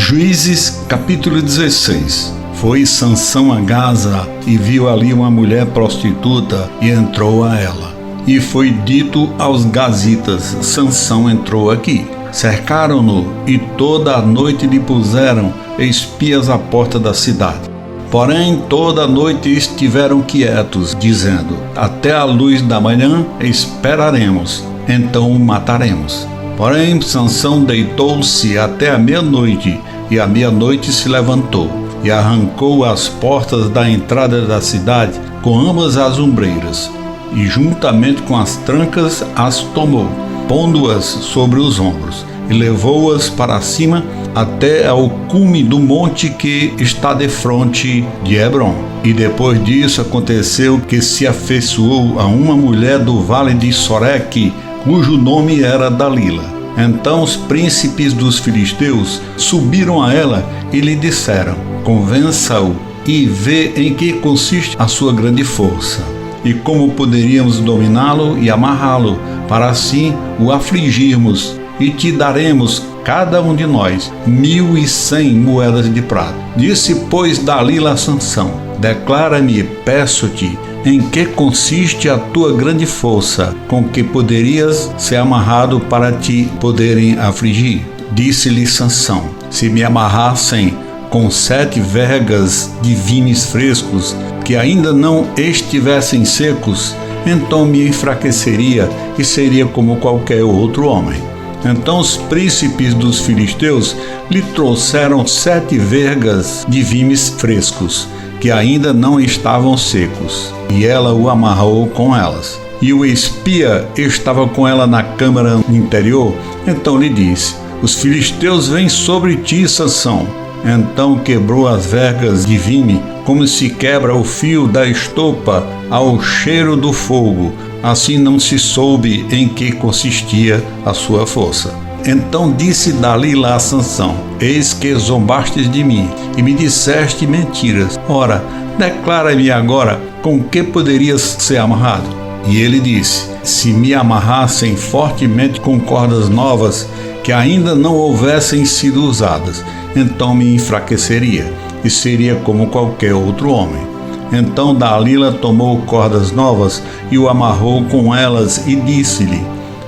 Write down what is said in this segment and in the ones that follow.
Juízes capítulo 16. Foi Sansão a Gaza e viu ali uma mulher prostituta e entrou a ela. E foi dito aos gazitas: Sansão entrou aqui. Cercaram-no e toda a noite lhe puseram espias à porta da cidade. Porém toda a noite estiveram quietos, dizendo: até a luz da manhã esperaremos, então o mataremos. Porém Sansão deitou-se até a meia-noite, e à meia-noite se levantou, e arrancou as portas da entrada da cidade com ambas as ombreiras, e juntamente com as trancas as tomou, pondo-as sobre os ombros, e levou-as para cima até ao cume do monte que está defronte de Hebrom. E depois disso aconteceu que se afeiçoou a uma mulher do vale de Soreque, cujo nome era Dalila. Então os príncipes dos filisteus subiram a ela e lhe disseram: convença-o e vê em que consiste a sua grande força, e como poderíamos dominá-lo e amarrá-lo, para assim o afligirmos, e te daremos, cada um de nós, 1.100 moedas de prata. Disse, pois, Dalila a Sansão: declara-me, peço-te, em que consiste a tua grande força, com que poderias ser amarrado para te poderem afligir? Disse-lhe Sansão: se me amarrassem com 7 vergas de vimes frescos, que ainda não estivessem secos, então me enfraqueceria e seria como qualquer outro homem. Então os príncipes dos filisteus lhe trouxeram 7 vergas de vimes frescos, que ainda não estavam secos, e ela o amarrou com elas. E o espia estava com ela na câmara interior. Então lhe disse: os filisteus vêm sobre ti, Sansão. Então quebrou as vergas de vime, como se quebra o fio da estopa ao cheiro do fogo. Assim não se soube em que consistia a sua força. Então disse Dalila a Sansão: eis que zombastes de mim e me disseste mentiras. Ora, declara-me agora com que poderias ser amarrado. E ele disse: se me amarrassem fortemente com cordas novas, que ainda não houvessem sido usadas, então me enfraqueceria e seria como qualquer outro homem. Então Dalila tomou cordas novas e o amarrou com elas e disse-lhe: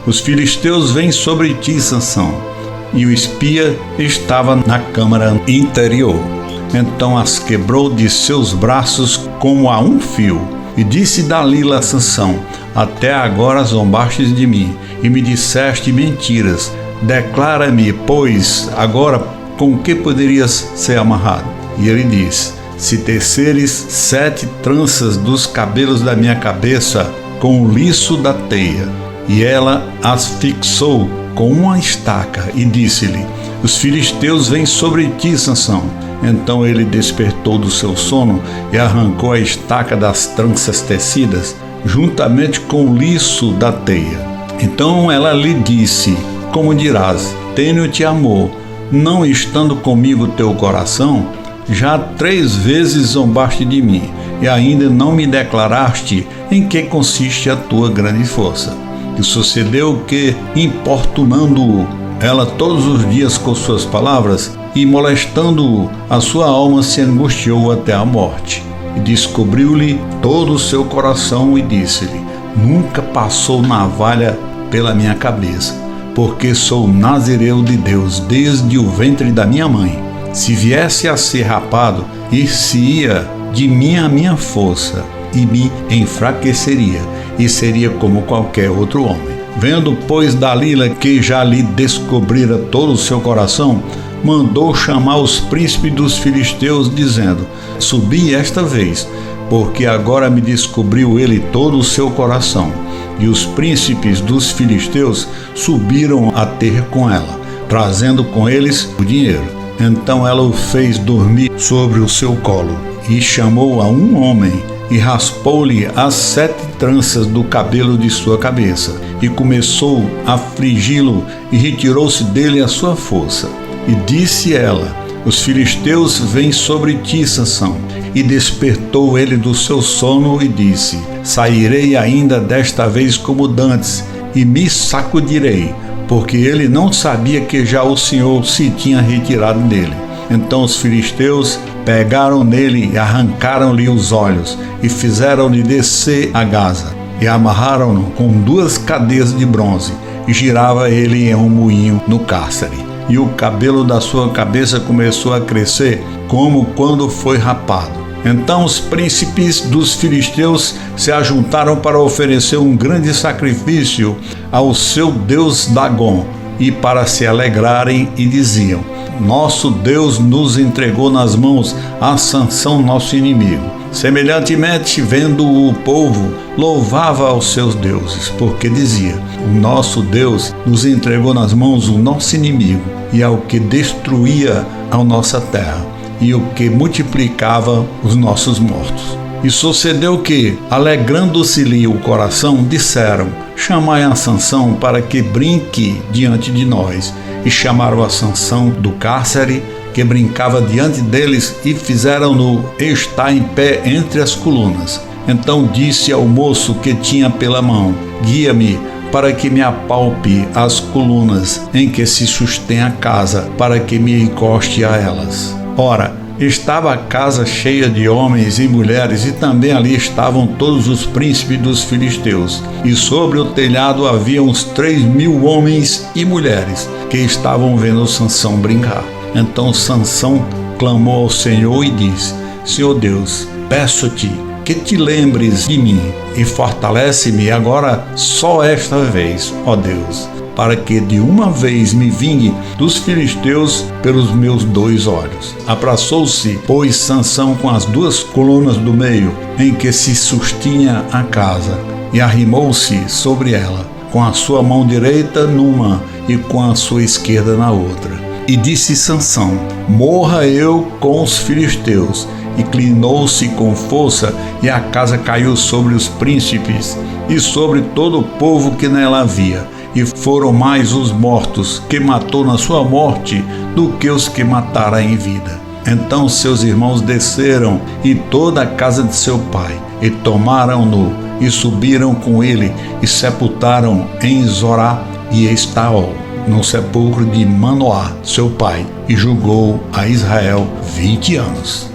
os filisteus vêm sobre ti, Sansão. E o espia estava na câmara interior. Então as quebrou de seus braços como a um fio. E disse Dalila a Sansão: até agora zombastes de mim e me disseste mentiras. Declara-me, pois, agora com que poderias ser amarrado? E ele disse: se teceres 7 tranças dos cabelos da minha cabeça com o liço da teia. E ela as fixou com uma estaca e disse-lhe: os filisteus vêm sobre ti, Sansão. Então ele despertou do seu sono e arrancou a estaca das tranças tecidas, juntamente com o liço da teia. Então ela lhe disse: como dirás, tenho-te amor, não estando comigo teu coração? Já 3 vezes zombaste de mim, e ainda não me declaraste em que consiste a tua grande força. E sucedeu que, importunando-o ela todos os dias com suas palavras, e molestando-o, a sua alma se angustiou até a morte. E descobriu-lhe todo o seu coração e disse-lhe: nunca passou navalha pela minha cabeça, porque sou nazireu de Deus desde o ventre da minha mãe. Se viesse a ser rapado, ir-se-ia de mim a minha força, e me enfraqueceria, e seria como qualquer outro homem. Vendo, pois, Dalila que já lhe descobrira todo o seu coração, mandou chamar os príncipes dos filisteus, dizendo: subi esta vez, porque agora me descobriu ele todo o seu coração. E os príncipes dos filisteus subiram a ter com ela, trazendo com eles o dinheiro. Então ela o fez dormir sobre o seu colo, e chamou a um homem, e raspou-lhe as 7 tranças do cabelo de sua cabeça, e começou a afligi-lo, e retirou-se dele a sua força. E disse ela: os filisteus vêm sobre ti, Sansão. E despertou ele do seu sono e disse: sairei ainda desta vez como dantes, e me sacudirei, porque ele não sabia que já o Senhor se tinha retirado dele. Então os filisteus pegaram nele e arrancaram-lhe os olhos e fizeram-lhe descer a Gaza e amarraram-no com 2 cadeias de bronze e girava ele em um moinho no cárcere. E o cabelo da sua cabeça começou a crescer como quando foi rapado. Então os príncipes dos filisteus se ajuntaram para oferecer um grande sacrifício ao seu deus Dagom e para se alegrarem e diziam: nosso Deus nos entregou nas mãos a Sansão, nosso inimigo. Semelhantemente, vendo o povo, louvava aos seus deuses, porque dizia: o nosso Deus nos entregou nas mãos o nosso inimigo e ao que destruía a nossa terra e o que multiplicava os nossos mortos. E sucedeu que, alegrando-se-lhe o coração, disseram: chamai a Sansão para que brinque diante de nós. E chamaram a Sansão do cárcere, que brincava diante deles, e fizeram-no estar em pé entre as colunas. Então disse ao moço que tinha pela mão: guia-me, para que me apalpe as colunas em que se sustém a casa, para que me encoste a elas. Ora, estava a casa cheia de homens e mulheres, e também ali estavam todos os príncipes dos filisteus. E sobre o telhado havia uns 3.000 homens e mulheres, que estavam vendo Sansão brincar. Então Sansão clamou ao Senhor e disse: Senhor Deus, peço-te que te lembres de mim e fortalece-me agora só esta vez, ó Deus, para que de uma vez me vingue dos filisteus pelos meus 2 olhos. Abraçou-se, pois, Sansão com as 2 colunas do meio, em que se sustinha a casa, e arrimou-se sobre ela, com a sua mão direita numa e com a sua esquerda na outra. E disse Sansão: morra eu com os filisteus. Inclinou-se com força, e a casa caiu sobre os príncipes e sobre todo o povo que nela havia. E foram mais os mortos que matou na sua morte do que os que matara em vida. Então seus irmãos desceram, e toda a casa de seu pai, e tomaram-no, e subiram com ele, e sepultaram em Zorá e Estaol, no sepulcro de Manoá, seu pai, e julgou a Israel 20 anos.